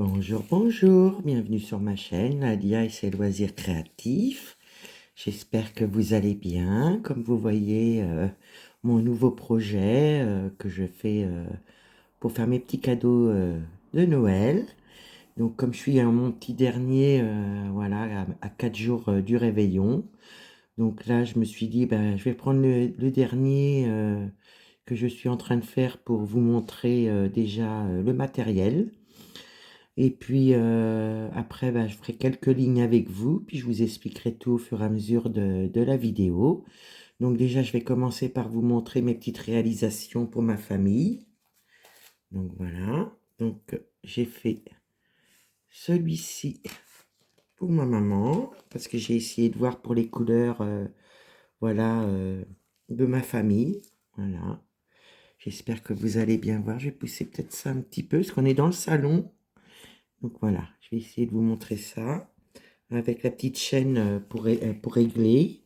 Bonjour, bonjour, bienvenue sur ma chaîne Nadia et ses loisirs créatifs. J'espère que vous allez bien. Comme vous voyez, mon nouveau projet que je fais pour faire mes petits cadeaux de Noël. Donc comme je suis à mon petit dernier, voilà, à 4 jours du réveillon. Donc là, je me suis dit, ben, je vais prendre le dernier que je suis en train de faire pour vous montrer déjà le matériel. Et puis après, bah, je ferai quelques lignes avec vous, puis je vous expliquerai tout au fur et à mesure de la vidéo. Donc déjà, je vais commencer par vous montrer mes petites réalisations pour ma famille. Donc voilà, donc j'ai fait celui-ci pour ma maman, parce que j'ai essayé de voir pour les couleurs, voilà, de ma famille. Voilà, j'espère que vous allez bien voir. Je vais pousser peut-être ça un petit peu, parce qu'on est dans le salon. Donc voilà, je vais essayer de vous montrer ça. Avec la petite chaîne pour régler,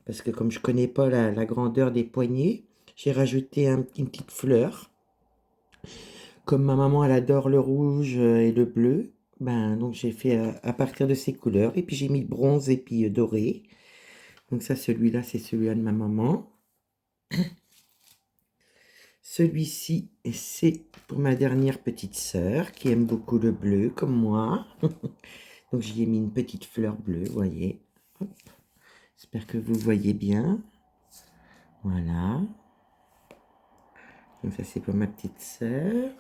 parce que comme je connais pas la grandeur des poignets, j'ai rajouté une petite fleur. Comme ma maman elle adore le rouge et le bleu, ben donc j'ai fait à partir de ces couleurs, et puis j'ai mis bronze et puis doré. Donc ça, celui-là, c'est celui-là de ma maman. Celui-ci, c'est pour ma dernière petite sœur qui aime beaucoup le bleu comme moi. Donc j'y ai mis une petite fleur bleue, vous voyez. Hop. J'espère que vous voyez bien. Voilà. Donc ça, c'est pour ma petite sœur.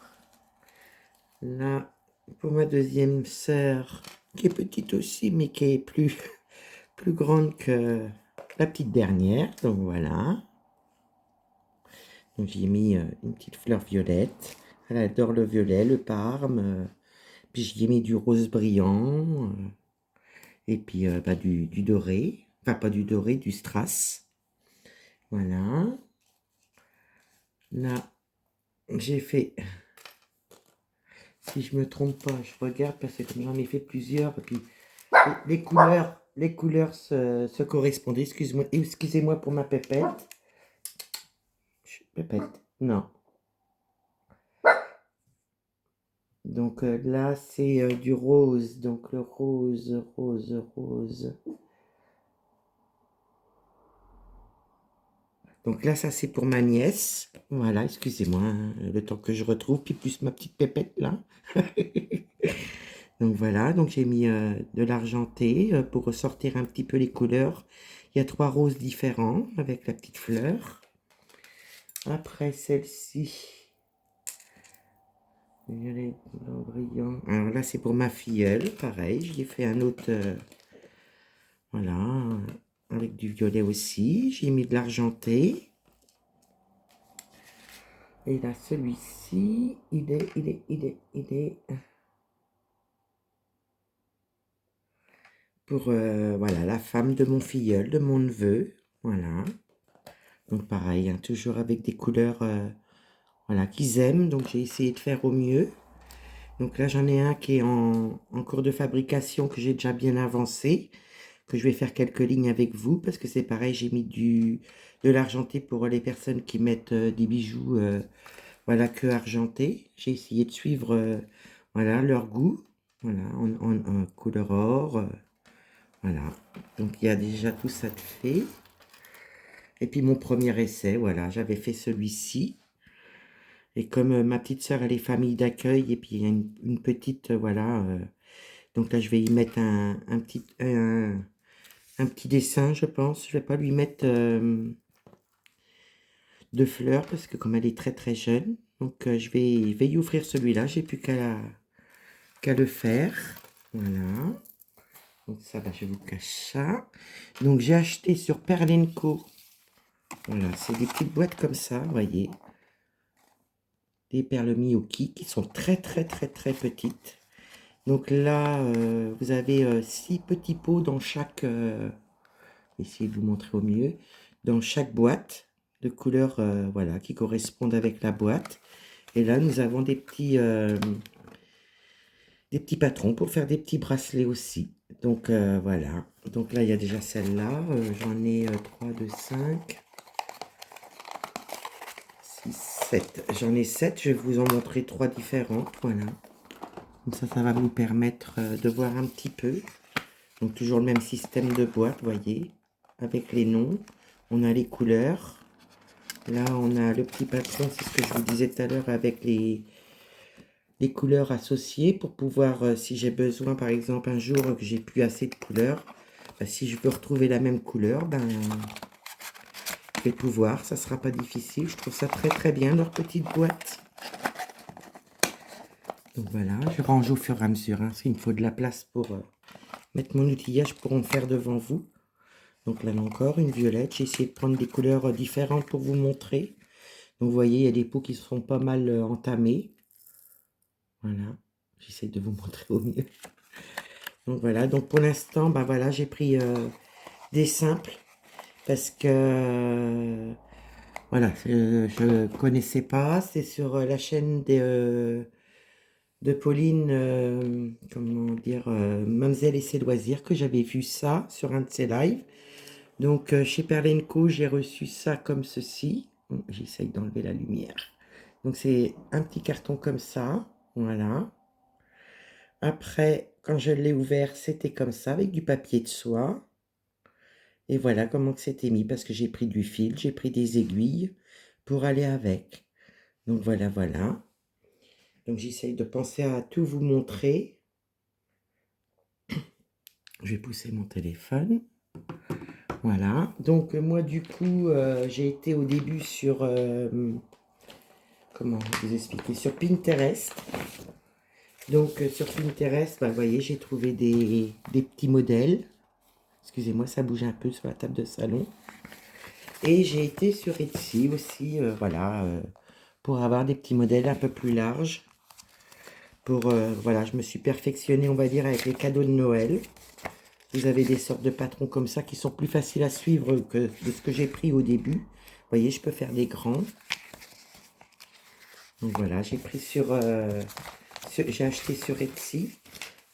Là, pour ma deuxième sœur, qui est petite aussi, mais qui est plus grande que la petite dernière. Donc voilà. Donc j'ai mis une petite fleur violette. Elle adore le violet, le parme. Puis j'y ai mis du rose brillant. Et puis bah, du doré. Enfin, pas du doré, du strass. Voilà. Là, j'ai fait... Si je me trompe pas, je regarde parce que comme j'en ai fait plusieurs, et puis les couleurs se correspondaient. Excusez-moi pour ma pépette. Pépette, non. Donc là, c'est du rose. Donc le rose, rose, rose. Donc là, ça c'est pour ma nièce. Voilà, excusez-moi, hein, le temps que je retrouve, puis plus ma petite pépette là. Donc voilà, donc j'ai mis de l'argenté pour ressortir un petit peu les couleurs. Il y a 3 roses différents avec la petite fleur. Après celle-ci, violet blanc brillant. Alors là, c'est pour ma filleule, pareil. J'y ai fait un autre, voilà, avec du violet aussi. J'ai mis de l'argenté. Et là, celui-ci, il est pour, voilà, la femme de mon filleul, de mon neveu. Voilà. Donc pareil, hein, toujours avec des couleurs, voilà, qu'ils aiment. Donc j'ai essayé de faire au mieux. Donc là, j'en ai un qui est en cours de fabrication, que j'ai déjà bien avancé, que je vais faire quelques lignes avec vous, parce que c'est pareil, j'ai mis de l'argenté pour les personnes qui mettent des bijoux, voilà, que argenté. J'ai essayé de suivre, voilà, leur goût, voilà, en couleur or, voilà. Donc il y a déjà tout ça de fait. Et puis mon premier essai, voilà, j'avais fait celui-ci. Et comme ma petite sœur, elle est famille d'accueil, et puis il y a une petite, voilà, donc là je vais y mettre un petit dessin, je pense. Je vais pas lui mettre de fleurs, parce que comme elle est très très jeune, donc je vais y offrir celui-là, j'ai plus qu'à le faire. Voilà, donc ça, bah, je vous cache ça. Donc j'ai acheté sur Perlenco, voilà, c'est des petites boîtes comme ça, vous voyez. Des perles Miyoki qui sont très très très très petites. Donc là, vous avez 6 petits pots dans chaque, essayer de vous montrer au mieux, dans chaque boîte de couleurs, voilà, qui correspondent avec la boîte. Et là, nous avons des petits patrons pour faire des petits bracelets aussi. Donc voilà. Donc là, il y a déjà celle-là. J'en ai 3, 2, 5, 6, 7. J'en ai 7. Je vais vous en montrer 3 différentes. Voilà. Comme ça va vous permettre de voir un petit peu. Donc toujours le même système de boîte, vous voyez, avec les noms. On a les couleurs. Là, on a le petit patron, c'est ce que je vous disais tout à l'heure, avec les couleurs associées pour pouvoir, si j'ai besoin, par exemple, un jour que j'ai plus assez de couleurs, si je veux retrouver la même couleur, ben, je vais pouvoir, ça sera pas difficile. Je trouve ça très très bien, leur petite boîte. Donc voilà, je range au fur et à mesure, hein. Il me faut de la place pour mettre mon outillage pour en faire devant vous. Donc là encore, une violette. J'ai essayé de prendre des couleurs différentes pour vous montrer. Donc vous voyez, il y a des pots qui sont pas mal entamés. Voilà, j'essaie de vous montrer au mieux. Donc voilà, donc pour l'instant, bah voilà, j'ai pris des simples parce que voilà, je connaissais pas. C'est sur la chaîne de Pauline, comment dire, Mamzelle et ses loisirs que j'avais vu ça sur un de ses lives. Donc chez Perlenco, j'ai reçu ça comme ceci. Bon, j'essaye d'enlever la lumière. Donc c'est un petit carton comme ça, voilà. Après, quand je l'ai ouvert, c'était comme ça, avec du papier de soie. Et voilà comment que c'était mis, parce que j'ai pris du fil, j'ai pris des aiguilles pour aller avec. Donc voilà, voilà. Donc j'essaye de penser à tout vous montrer. Je vais pousser mon téléphone. Voilà. Donc moi du coup, j'ai été au début sur... comment vous expliquer? Sur Pinterest. Donc sur Pinterest, bah, vous voyez, j'ai trouvé des petits modèles. Excusez-moi, ça bouge un peu sur la table de salon. Et j'ai été sur Etsy aussi, voilà, pour avoir des petits modèles un peu plus larges. Pour, voilà, je me suis perfectionnée, on va dire, avec les cadeaux de Noël. Vous avez des sortes de patrons comme ça qui sont plus faciles à suivre que de ce que j'ai pris au début. Vous voyez, je peux faire des grands. Donc voilà, j'ai pris j'ai acheté sur Etsy.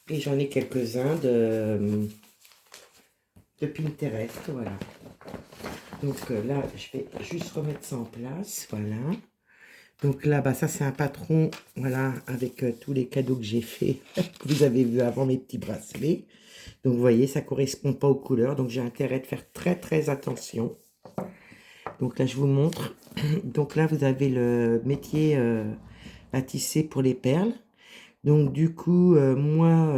Et j'en ai quelques-uns de Pinterest, voilà. Donc là, je vais juste remettre ça en place, voilà. Donc là, bah, ça c'est un patron, voilà, avec tous les cadeaux que j'ai fait, que vous avez vu avant, mes petits bracelets. Donc vous voyez, ça correspond pas aux couleurs, donc j'ai intérêt de faire très très attention. Donc là, je vous montre. Donc là, vous avez le métier à tisser pour les perles. Donc du coup, moi,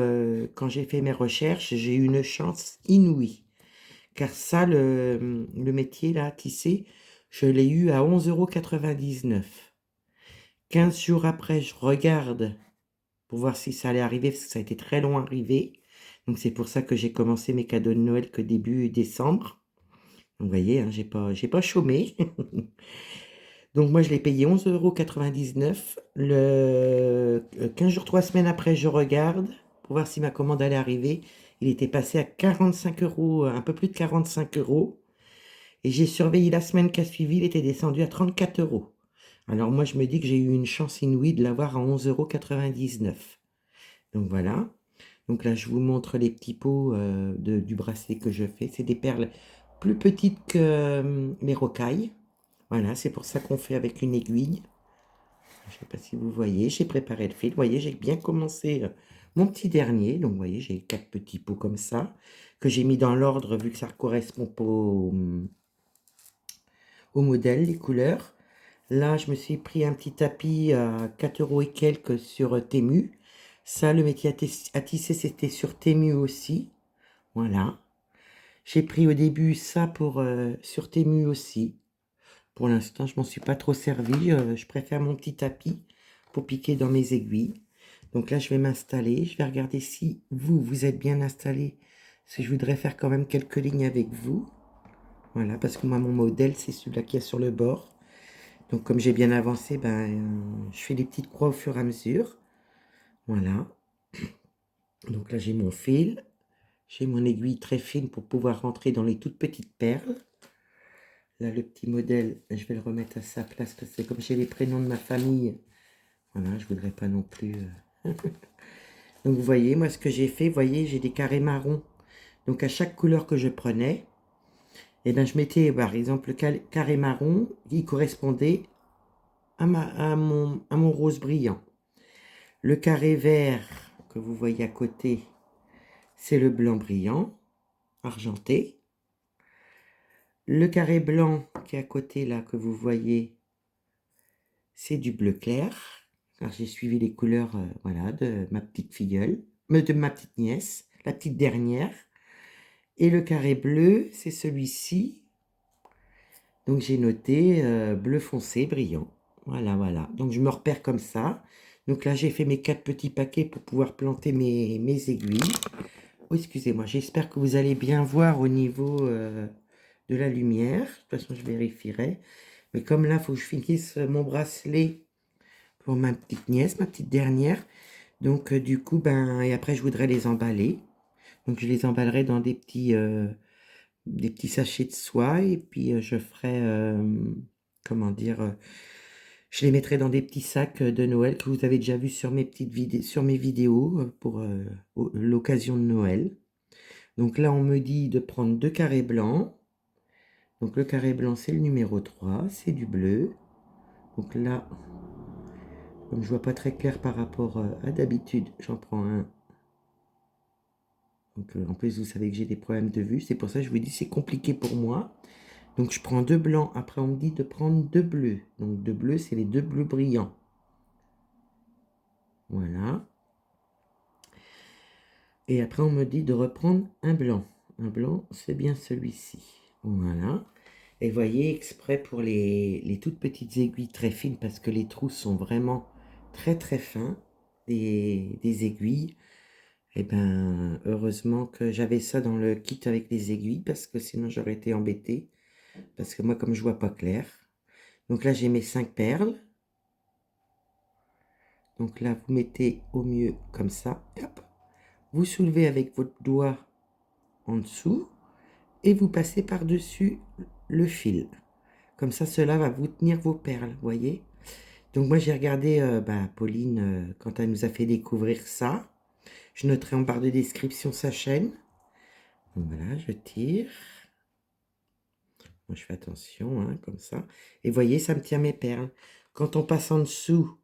quand j'ai fait mes recherches, j'ai eu une chance inouïe. Car ça, le métier là, tissé, je l'ai eu à 11,99 €. 15 jours après, je regarde pour voir si ça allait arriver, parce que ça a été très long à arriver. Donc c'est pour ça que j'ai commencé mes cadeaux de Noël que début décembre. Donc vous voyez, hein, j'ai pas chômé. Donc moi, je l'ai payé 11,99 €. 15 jours, 3 semaines après, je regarde pour voir si ma commande allait arriver. Il était passé à 45 €, un peu plus de 45 €. Et j'ai surveillé la semaine qui a suivi, il était descendu à 34 €. Alors moi, je me dis que j'ai eu une chance inouïe de l'avoir à 11,99 €. Donc voilà. Donc là, je vous montre les petits pots du bracelet que je fais. C'est des perles plus petites que les rocailles. Voilà, c'est pour ça qu'on fait avec une aiguille. Je ne sais pas si vous voyez, j'ai préparé le fil. Vous voyez, j'ai bien commencé mon petit dernier. Donc, vous voyez, j'ai 4 petits pots comme ça, que j'ai mis dans l'ordre vu que ça correspond pas au modèle, les couleurs. Là, je me suis pris un petit tapis à 4 € et quelques sur Temu. Ça, le métier à tisser, c'était sur Temu aussi. Voilà. J'ai pris au début ça sur Temu aussi. Pour l'instant, je m'en suis pas trop servi. Je préfère mon petit tapis pour piquer dans mes aiguilles. Donc là, je vais m'installer. Je vais regarder si vous êtes bien installé. Parce que je voudrais faire quand même quelques lignes avec vous. Voilà, parce que moi, mon modèle, c'est celui-là qui est sur le bord. Donc comme j'ai bien avancé, je fais des petites croix au fur et à mesure. Voilà. Donc là, j'ai mon fil. J'ai mon aiguille très fine pour pouvoir rentrer dans les toutes petites perles. Là, le petit modèle, je vais le remettre à sa place parce que comme j'ai les prénoms de ma famille, voilà, je voudrais pas non plus... Donc, vous voyez, moi, ce que j'ai fait, vous voyez, j'ai des carrés marrons. Donc, à chaque couleur que je prenais, eh ben, je mettais, par exemple, le carré marron qui correspondait à mon rose brillant. Le carré vert que vous voyez à côté, c'est le blanc brillant, argenté. Le carré blanc qui est à côté là, que vous voyez, c'est du bleu clair. Alors j'ai suivi les couleurs voilà, de ma petite filleule, de ma petite nièce, la petite dernière. Et le carré bleu, c'est celui-ci. Donc j'ai noté bleu foncé brillant. Voilà, voilà. Donc je me repère comme ça. Donc là, j'ai fait mes 4 petits paquets pour pouvoir planter mes aiguilles. Oh, excusez-moi, j'espère que vous allez bien voir au niveau de la lumière. De toute façon, je vérifierai. Mais comme là, il faut que je finisse mon bracelet pour ma petite nièce, ma petite dernière. Donc du coup, ben, et après, je voudrais les emballer. Donc je les emballerai dans des petits sachets de soie. Et puis je ferai, comment dire, je les mettrai dans des petits sacs de Noël que vous avez déjà vus sur mes petites vidéos, sur mes vidéos pour l'occasion de Noël. Donc là, on me dit de prendre 2 carrés blancs. Donc le carré blanc, c'est le numéro 3, c'est du bleu. Donc là, comme je vois pas très clair par rapport à d'habitude, j'en prends un. Donc en plus, vous savez que j'ai des problèmes de vue, c'est pour ça que je vous dis c'est compliqué pour moi. Donc je prends 2 blancs, après on me dit de prendre 2 bleus. Donc 2 bleus, c'est les 2 bleus brillants. Voilà. Et après, on me dit de reprendre un blanc. Un blanc, c'est bien celui-ci. Voilà. Et voyez, exprès pour les toutes petites aiguilles très fines, parce que les trous sont vraiment très très fins, des aiguilles. Et ben, heureusement que j'avais ça dans le kit avec les aiguilles, parce que sinon j'aurais été embêtée. Parce que moi, comme je vois pas clair. Donc là, j'ai mes 5 perles. Donc là, vous mettez au mieux comme ça. Hop. Vous soulevez avec votre doigt en dessous. Et vous passez par-dessus le fil. Comme ça, cela va vous tenir vos perles, voyez. Donc moi, j'ai regardé Pauline quand elle nous a fait découvrir ça. Je noterai en barre de description sa chaîne. Donc voilà, je tire. Moi, je fais attention, hein, comme ça. Et voyez, ça me tient mes perles. Quand on passe en dessous,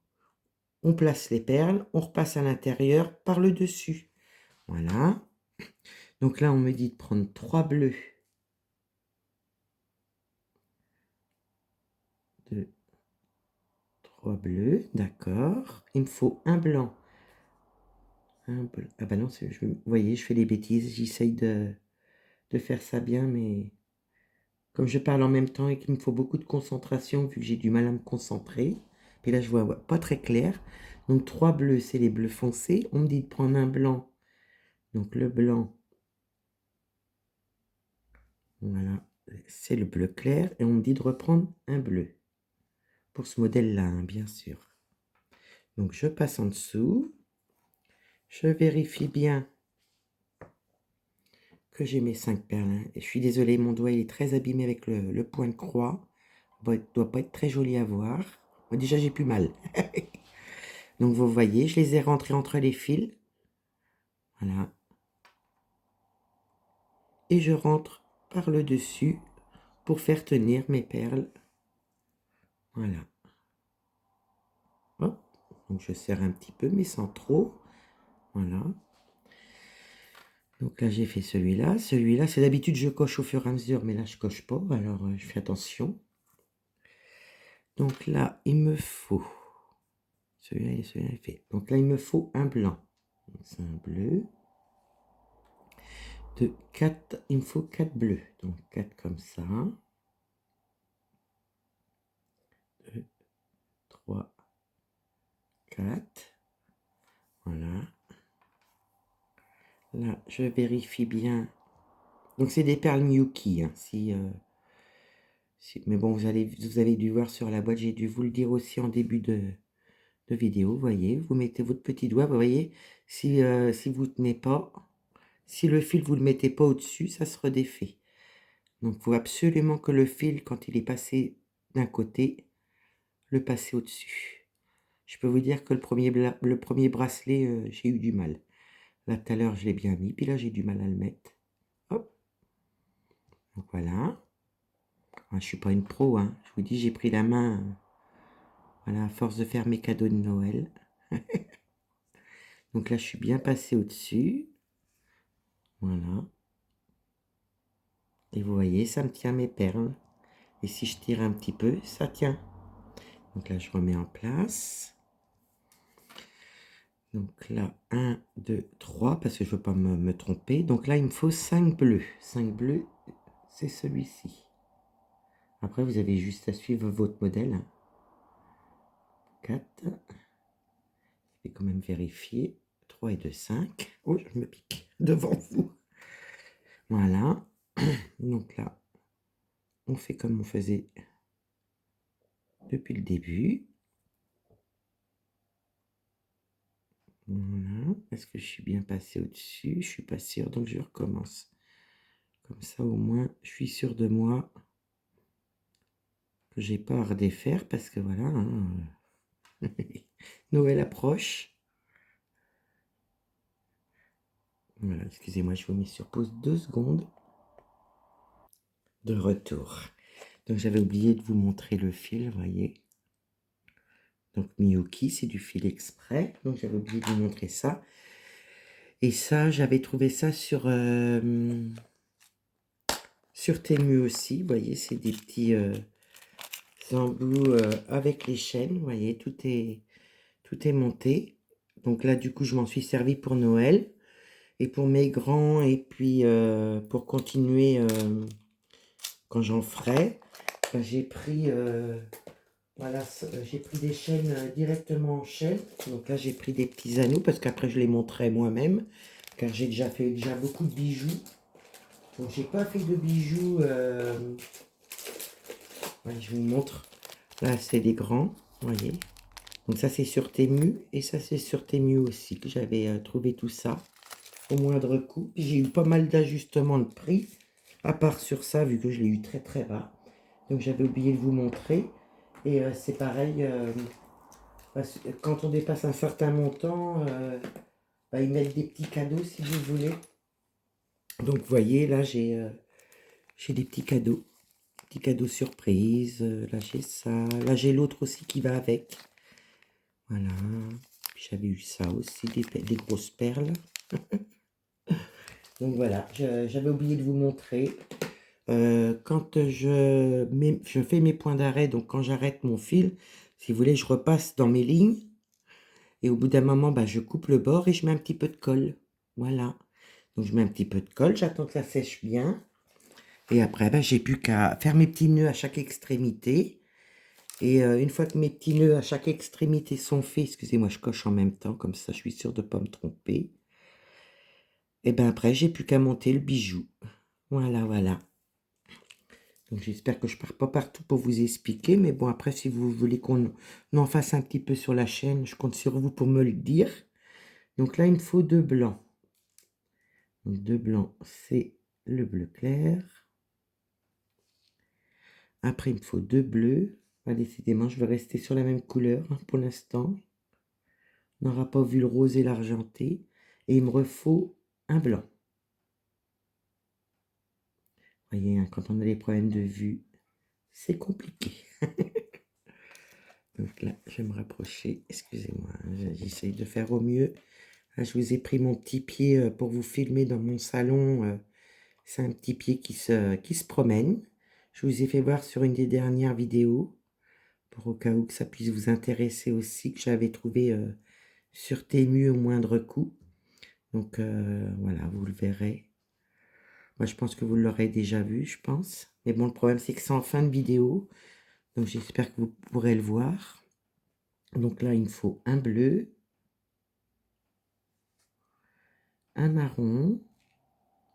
on place les perles. On repasse à l'intérieur par le dessus. Voilà. Donc là, on me dit de prendre 3 bleus. 2, 3 bleus, d'accord. Il me faut un blanc. Ah bah non, vous voyez, je fais des bêtises. J'essaye de faire ça bien, mais comme je parle en même temps et qu'il me faut beaucoup de concentration, vu que j'ai du mal à me concentrer. Et là, je vois pas très clair. Donc 3 bleus, c'est les bleus foncés. On me dit de prendre un blanc. Donc le blanc, voilà, c'est le bleu clair. Et on me dit de reprendre un bleu. Pour ce modèle-là, hein, bien sûr. Donc je passe en dessous. Je vérifie bien que j'ai mes 5 perles. Hein. Et je suis désolée, mon doigt il est très abîmé avec le point de croix. Doit pas être très joli à voir. Moi, déjà, j'ai plus mal. Donc, vous voyez, je les ai rentrés entre les fils. Voilà. Et je rentre par le dessus pour faire tenir mes perles. Voilà. Hop. Donc, je serre un petit peu, mais sans trop. Voilà. Donc là, j'ai fait celui-là. Celui-là, c'est d'habitude, je coche au fur et à mesure, mais là, je coche pas. Alors, je fais attention. Donc là, il me faut... Celui-là et celui-là est fait. Donc là, il me faut un blanc. C'est un bleu. De 4, il me faut 4 bleus. Donc 4 comme ça. 2, 3, 4. Voilà. Là, je vérifie bien. Donc c'est des perles Miyuki. Hein, mais bon, vous avez dû voir sur la boîte, j'ai dû vous le dire aussi en début de vidéo. Vous voyez, vous mettez votre petit doigt. Vous voyez, si vous ne tenez pas, si le fil, vous ne le mettez pas au-dessus, ça se redéfait. Donc, il faut absolument que le fil, quand il est passé d'un côté, le passer au-dessus. Je peux vous dire que le premier bracelet, j'ai eu du mal. Là, tout à l'heure, je l'ai bien mis, puis là, j'ai du mal à le mettre. Hop. Donc, voilà. Je ne suis pas une pro, hein. Je vous dis, j'ai pris la main, voilà, à force de faire mes cadeaux de Noël. Donc là, je suis bien passée au-dessus. Voilà. Et vous voyez, ça me tient mes perles. Et si je tire un petit peu, ça tient. Donc là, je remets en place. Donc là, 1, 2, 3, parce que je ne veux pas me tromper. Donc là, il me faut 5 bleus. 5 bleus, c'est celui-ci. Après, vous avez juste à suivre votre modèle. 4. Je vais quand même vérifier. 3 et 2, 5. Oh, je me pique devant vous. Voilà. Donc là, on fait comme on faisait depuis le début. Voilà. Est-ce que je suis bien passé au-dessus? Je suis pas sûre, donc je recommence. Comme ça, au moins, je suis sûre de moi que j'ai pas à redéfaire parce que voilà, hein, Noël approche. Voilà, excusez-moi, je vous mets sur pause 2 secondes. De retour. Donc j'avais oublié de vous montrer le fil, vous voyez. Donc Miyuki, c'est du fil exprès. Donc j'avais oublié de vous montrer ça. Et ça, j'avais trouvé ça sur Temu aussi. Vous voyez, c'est des petits embouts avec les chaînes. Vous voyez, tout est monté. Donc là, du coup, je m'en suis servi pour Noël. Et pour mes grands, et puis pour continuer quand j'en ferai, j'ai pris, voilà, j'ai pris des chaînes directement en chaîne. Donc là, j'ai pris des petits anneaux parce qu'après, je les montrerai moi-même. Car j'ai déjà fait beaucoup de bijoux. Donc, j'ai pas fait de bijoux. Ouais, je vous montre. Là, c'est des grands, vous voyez. Donc ça, c'est sur Temu. Et ça, c'est sur Temu aussi que j'avais trouvé tout ça. Au moindre coût. J'ai eu pas mal d'ajustements de prix, à part sur ça, vu que je l'ai eu très très bas. Donc j'avais oublié de vous montrer. Et c'est pareil, quand on dépasse un certain montant, ils mettent des petits cadeaux si vous voulez. Donc vous voyez, là j'ai des petits cadeaux. Petits cadeaux surprises. Là j'ai ça. Là j'ai l'autre aussi qui va avec. Voilà. Puis j'avais eu ça aussi, des grosses perles. Donc voilà, j'avais oublié de vous montrer. Quand je fais mes points d'arrêt, donc quand j'arrête mon fil, si vous voulez, je repasse dans mes lignes. Et au bout d'un moment, je coupe le bord et je mets un petit peu de colle. Voilà. Donc je mets un petit peu de colle, j'attends que ça sèche bien. Et après, j'ai plus qu'à faire mes petits nœuds à chaque extrémité. Et une fois que mes petits nœuds à chaque extrémité sont faits, excusez-moi, je coche en même temps, comme ça je suis sûre de ne pas me tromper. Et bien après, j'ai plus qu'à monter le bijou. Voilà, voilà. Donc j'espère que je ne pars pas partout pour vous expliquer, mais bon, après, si vous voulez qu'on en fasse un petit peu sur la chaîne, je compte sur vous pour me le dire. Donc là, il me faut 2 blancs. Donc 2 blancs, c'est le bleu clair. Après, il me faut 2 bleus. Décidément, je vais rester sur la même couleur pour l'instant. On n'aura pas vu le rose et l'argenté. Et il me refaut un blanc. Vous voyez, quand on a des problèmes de vue, c'est compliqué. Donc là, je vais me rapprocher. Excusez-moi, j'essaye de faire au mieux. Là, je vous ai pris mon petit pied pour vous filmer dans mon salon. C'est un petit pied qui se promène. Je vous ai fait voir sur une des dernières vidéos, pour au cas où que ça puisse vous intéresser aussi, que j'avais trouvé sur Temu au moindre coût. Donc voilà, vous le verrez. Moi, je pense que vous l'aurez déjà vu, je pense. Mais bon, le problème, c'est que c'est en fin de vidéo. Donc j'espère que vous pourrez le voir. Donc là, il me faut un bleu, un marron.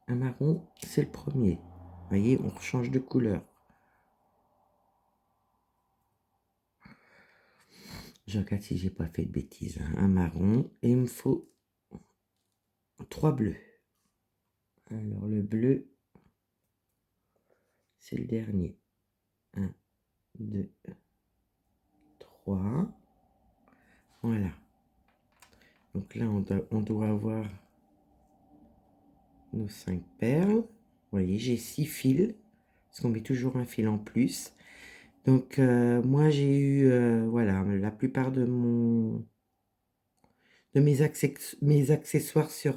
Un marron, c'est le premier. Vous voyez, on change de couleur. Je regarde si j'ai pas fait de bêtises. Un marron. Et il me faut 3 bleus. Alors, le bleu, c'est le dernier. 1, 2, 3. Voilà. Donc là, on doit avoir nos 5 perles. Vous voyez, j'ai 6 fils. Parce qu'on met toujours un fil en plus. Donc, moi, j'ai eu, voilà, la plupart de de mes accessoires sur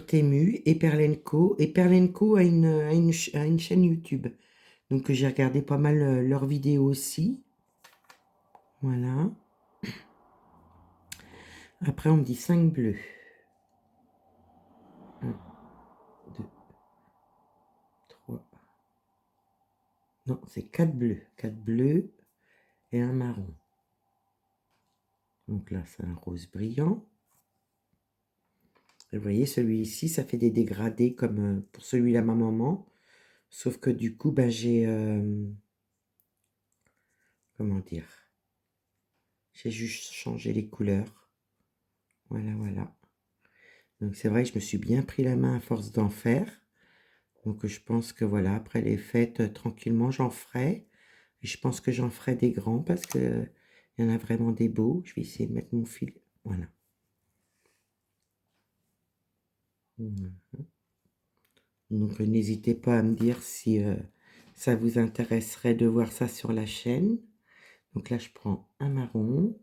Temu et Perlenco. Et Perlenco a une chaîne YouTube. Donc j'ai regardé pas mal leurs vidéos aussi. Voilà. Après on me dit 5 bleus. 1, 2, 3. Non, c'est 4 bleus. 4 bleus et un marron. Donc là, c'est un rose brillant. Et vous voyez, celui-ci, ça fait des dégradés comme pour celui-là, ma maman. Sauf que du coup, ben, j'ai... comment dire? J'ai juste changé les couleurs. Voilà, voilà. Donc c'est vrai que je me suis bien pris la main à force d'en faire. Donc je pense que voilà, après les fêtes, tranquillement, j'en ferai. Et je pense que j'en ferai des grands parce que il y en a vraiment des beaux. Je vais essayer de mettre mon fil. Voilà. Donc n'hésitez pas à me dire si ça vous intéresserait de voir ça sur la chaîne. Donc là, je prends un marron,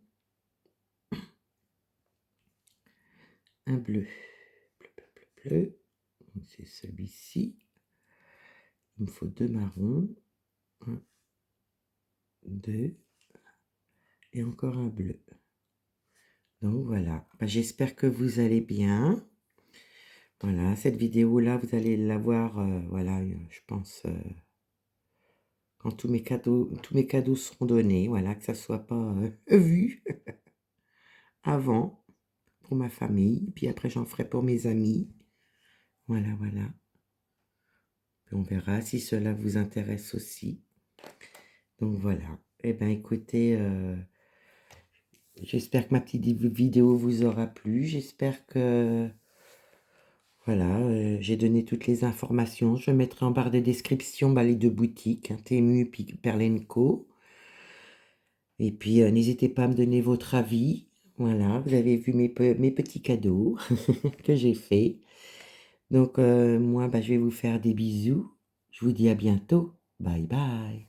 un bleu, bleu, bleu, bleu, bleu. Donc c'est celui-ci. Il me faut 2 marrons, 1, 2 et encore un bleu. Donc voilà, bah, j'espère que vous allez bien. Voilà, cette vidéo-là, vous allez la voir, voilà, je pense, quand tous mes cadeaux seront donnés, voilà, que ça soit pas vu avant pour ma famille, puis après j'en ferai pour mes amis. Voilà, voilà. Puis on verra si cela vous intéresse aussi. Donc voilà. Eh bien écoutez, j'espère que ma petite vidéo vous aura plu. J'espère que voilà, j'ai donné toutes les informations. Je mettrai en barre de description bah, les 2 boutiques, hein, Temu puis Perlenco. Et puis n'hésitez pas à me donner votre avis. Voilà, vous avez vu mes petits cadeaux que j'ai faits. Donc moi, bah, je vais vous faire des bisous. Je vous dis à bientôt. Bye bye.